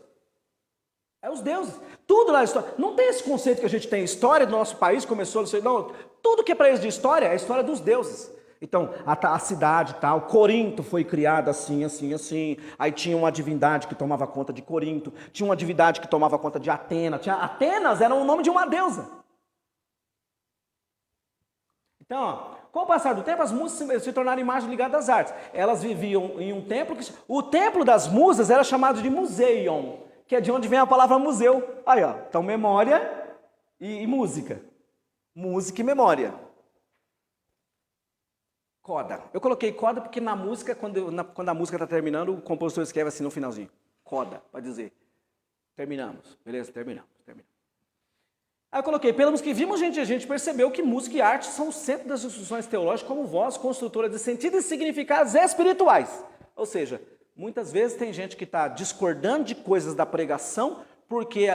É os deuses. Tudo lá é história. Não tem esse conceito que a gente tem. História do nosso país começou... Não, tudo que é para eles de história é a história dos deuses. Então, a cidade tal, Corinto foi criada assim, assim, assim. Aí tinha uma divindade que tomava conta de Corinto. Tinha uma divindade que tomava conta de Atenas. Atenas era o nome de uma deusa. Então, ó, com o passar do tempo, as musas se tornaram imagens ligadas às artes. Elas viviam em um templo que... O templo das musas era chamado de museion, que é de onde vem a palavra museu. Aí, ó, então memória e música. Música e memória. Coda. Eu coloquei coda porque na música, quando a música está terminando, o compositor escreve assim no finalzinho. Coda, para dizer. Terminamos. Beleza? Terminamos. Aí eu coloquei, pelos que vimos, a gente percebeu que música e arte são o centro das instruções teológicas como voz construtora de sentido e significados espirituais. Ou seja, muitas vezes tem gente que está discordando de coisas da pregação porque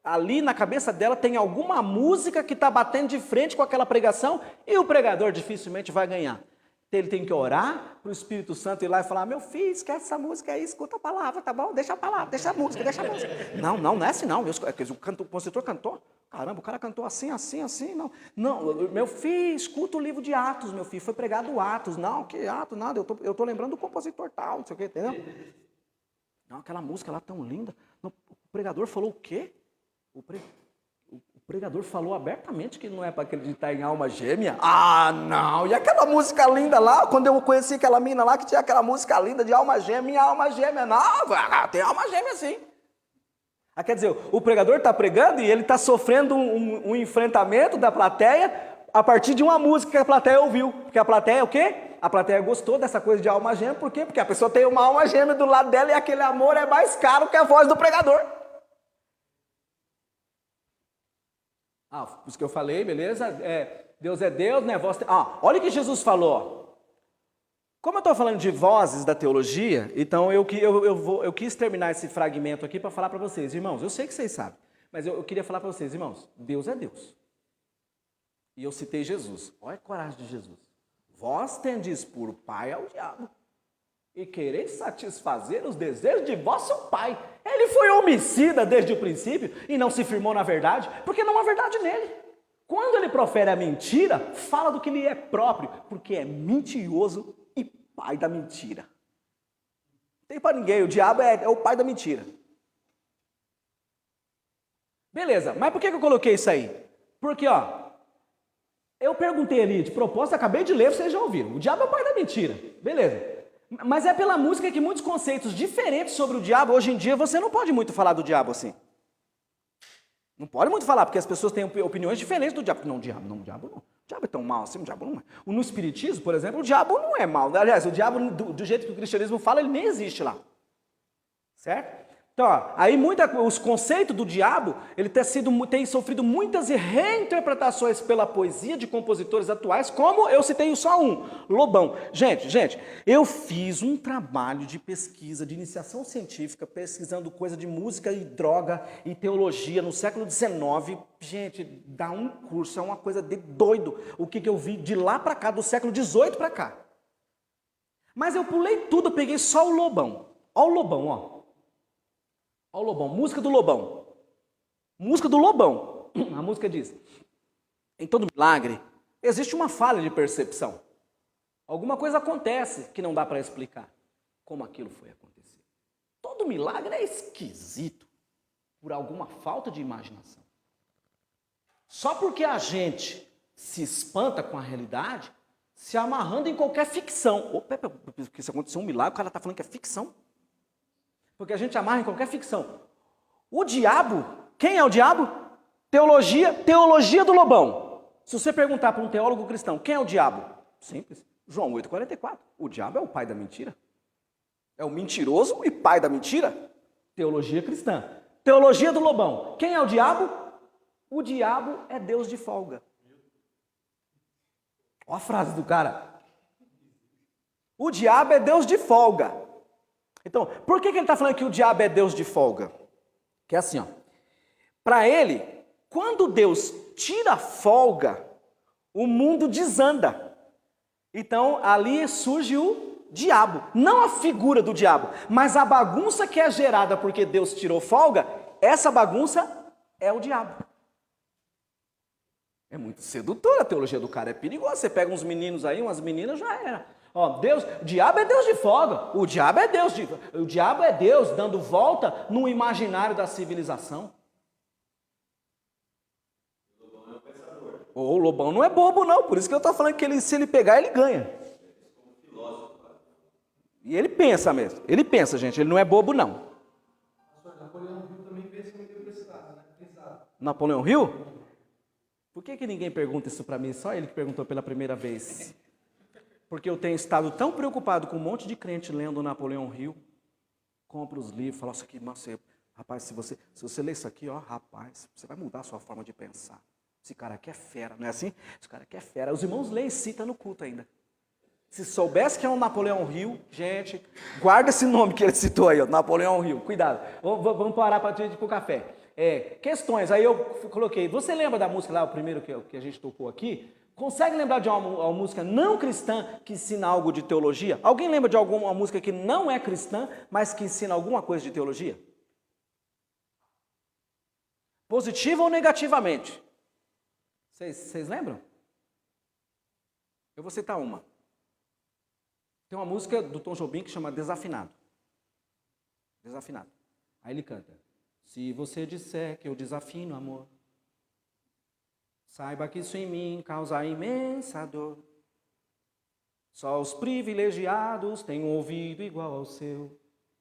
ali na cabeça dela tem alguma música que está batendo de frente com aquela pregação e o pregador dificilmente vai ganhar. Ele tem que orar para o Espírito Santo ir lá e falar, meu filho, esquece essa música aí, escuta a palavra, tá bom? Deixa a palavra, deixa a música. Não é assim não, o compositor cantou, caramba, o cara cantou assim, não, meu filho, escuta o livro de Atos, meu filho, foi pregado Atos, não, que Atos, nada, eu tô lembrando do compositor tal, não sei o que, entendeu? Não, aquela música lá tão linda, o pregador falou o quê? O pregador falou abertamente que não é para acreditar em alma gêmea. Ah, não! E aquela música linda lá, quando eu conheci aquela mina lá que tinha aquela música linda de alma gêmea, minha alma gêmea. Não, tem alma gêmea sim. Ah, quer dizer, o pregador está pregando e ele está sofrendo um enfrentamento da plateia a partir de uma música que a plateia ouviu. Porque a plateia o quê? A plateia gostou dessa coisa de alma gêmea. Por quê? Porque a pessoa tem uma alma gêmea do lado dela e aquele amor é mais caro que a voz do pregador. Ah, por isso que eu falei, beleza? Deus é Deus, né? Olha o que Jesus falou. Como eu estou falando de vozes da teologia, então eu quis terminar esse fragmento aqui para falar para vocês, irmãos. Eu sei que vocês sabem, mas eu queria falar para vocês, irmãos. Deus é Deus. E eu citei Jesus. Olha a coragem de Jesus. Vós tendes por pai ao diabo e quereis satisfazer os desejos de vosso pai. Ele foi homicida desde o princípio e não se firmou na verdade, porque não há verdade nele. Quando ele profere a mentira, fala do que lhe é próprio, porque é mentiroso e pai da mentira. Não tem para ninguém, o diabo é o pai da mentira. Beleza, mas por que eu coloquei isso aí? Porque, eu perguntei ali de propósito, acabei de ler, vocês já ouviram. O diabo é o pai da mentira, beleza. Mas é pela música que muitos conceitos diferentes sobre o diabo, hoje em dia você não pode muito falar do diabo assim. Não pode muito falar, porque as pessoas têm opiniões diferentes do diabo. Não, o diabo não. O diabo é tão mal assim, o diabo não é. No espiritismo, por exemplo, o diabo não é mal. Aliás, o diabo, do jeito que o cristianismo fala, ele nem existe lá. Certo? Então, aí os conceitos do diabo, ele tem sofrido muitas reinterpretações pela poesia de compositores atuais, como eu citei só um, Lobão. Gente, eu fiz um trabalho de pesquisa, de iniciação científica, pesquisando coisa de música e droga e teologia no século XIX. Gente, dá um curso, é uma coisa de doido. O que eu vi de lá para cá, do século XVIII para cá. Mas eu pulei tudo, eu peguei só o Lobão. Olha o Lobão, Olha o Lobão, música do Lobão. Música do Lobão. A música diz: em todo milagre existe uma falha de percepção. Alguma coisa acontece que não dá para explicar como aquilo foi acontecer. Todo milagre é esquisito por alguma falta de imaginação. Só porque a gente se espanta com a realidade, se amarrando em qualquer ficção. Porque se aconteceu um milagre, o cara está falando que é ficção. Porque a gente amarra em qualquer ficção. O diabo, quem é o diabo? Teologia do Lobão. Se você perguntar para um teólogo cristão, quem é o diabo? Simples. João 8,44. O diabo é o pai da mentira. É o mentiroso e pai da mentira. Teologia cristã. Teologia do Lobão. Quem é o diabo? O diabo é Deus de folga. Olha a frase do cara. O diabo é Deus de folga. Então, por que ele está falando que o diabo é Deus de folga? Que é assim, para ele, quando Deus tira a folga, o mundo desanda. Então, ali surge o diabo. Não a figura do diabo, mas a bagunça que é gerada porque Deus tirou folga, essa bagunça é o diabo. É muito sedutora a teologia do cara, é perigoso. Você pega uns meninos aí, umas meninas, já era. O diabo é Deus de folga. O diabo é Deus dando volta no imaginário da civilização. O Lobão é um pensador. O Lobão não é bobo, não. Por isso que eu estou falando que se ele pegar, ele ganha. E ele pensa mesmo. Ele pensa, gente. Ele não é bobo, não. Napoleão Hill também pensa muito nesse lado, né? Napoleão Hill? Por que ninguém pergunta isso para mim? Só ele que perguntou pela primeira vez. Porque eu tenho estado tão preocupado com um monte de crente lendo Napoleão Hill. Compra os livros, fala isso aqui, rapaz, se você ler isso aqui, rapaz, você vai mudar a sua forma de pensar. Esse cara aqui é fera, não é assim? Esse cara aqui é fera. Os irmãos leem e citam no culto ainda. Se soubesse que é um Napoleão Hill, gente, guarda esse nome que ele citou aí, Napoleão Hill. Cuidado. Vamos parar para ir para o café. Questões, aí eu coloquei. Você lembra da música lá, o primeiro que a gente tocou aqui? Consegue lembrar de uma música não cristã que ensina algo de teologia? Alguém lembra de alguma música que não é cristã, mas que ensina alguma coisa de teologia? Positiva ou negativamente? Vocês lembram? Eu vou citar uma. Tem uma música do Tom Jobim que chama Desafinado. Desafinado. Aí ele canta: se você disser que eu desafino, amor, Saiba que isso em mim causa imensa dor. Só os privilegiados têm um ouvido igual ao seu.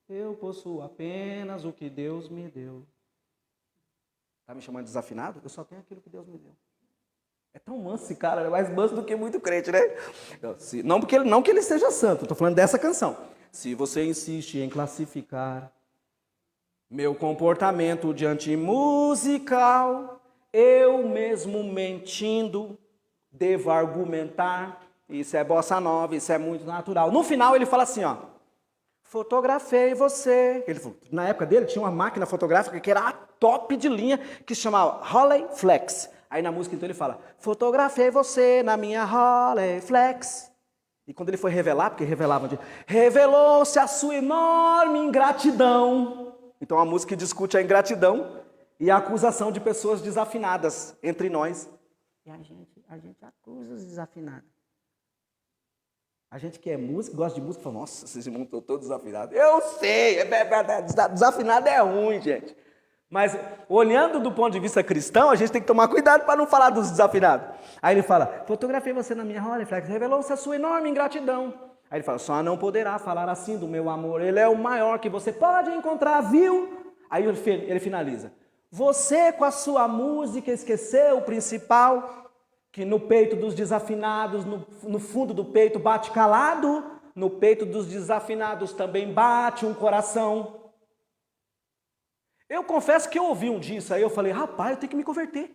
Eu possuo apenas o que Deus me deu. Tá me chamando de desafinado? Eu só tenho aquilo que Deus me deu. É tão manso esse cara, é mais manso do que muito crente, né? Não que ele seja santo, estou falando dessa canção. Se você insiste em classificar meu comportamento diante musical, eu mesmo mentindo devo argumentar. Isso é bossa nova, isso é muito natural. No final ele fala assim, ó. Fotografei você. Ele falou, na época dele tinha uma máquina fotográfica que era a top de linha, que se chamava Rolleiflex. Aí na música então ele fala, fotografei você na minha Rolleiflex. E quando ele foi revelar, porque revelou-se a sua enorme ingratidão. Então a música discute a ingratidão e a acusação de pessoas desafinadas entre nós. E a gente acusa os desafinados. A gente que é músico, gosta de música, fala, nossa, esses irmãos estão todos desafinados. Eu sei, desafinado é ruim, gente. Mas, olhando do ponto de vista cristão, a gente tem que tomar cuidado para não falar dos desafinados. Aí ele fala, fotografei você na minha Rolleiflex, revelou-se a sua enorme ingratidão. Aí ele fala, só não poderá falar assim do meu amor, ele é o maior que você pode encontrar, viu? Aí ele finaliza, você com a sua música esqueceu o principal, que no peito dos desafinados, no fundo do peito bate calado, no peito dos desafinados também bate um coração. Eu confesso que eu ouvi um dia isso aí, eu falei, rapaz, eu tenho que me converter.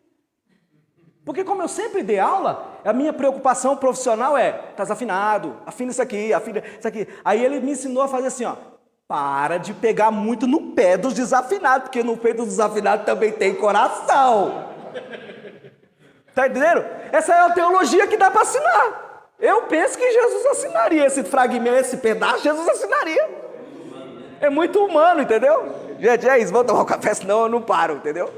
Porque como eu sempre dei aula, a minha preocupação profissional é, tá desafinado, afina isso aqui, afina isso aqui. Aí ele me ensinou a fazer assim, ó, para de pegar muito no pé dos desafinados, porque no peito dos desafinados também tem coração. Tá entendendo? Essa é a teologia que dá para assinar. Eu penso que Jesus assinaria esse fragmento, esse pedaço, Jesus assinaria. É muito humano, entendeu? Gente, é isso, vamos tomar um café, senão eu não paro, entendeu?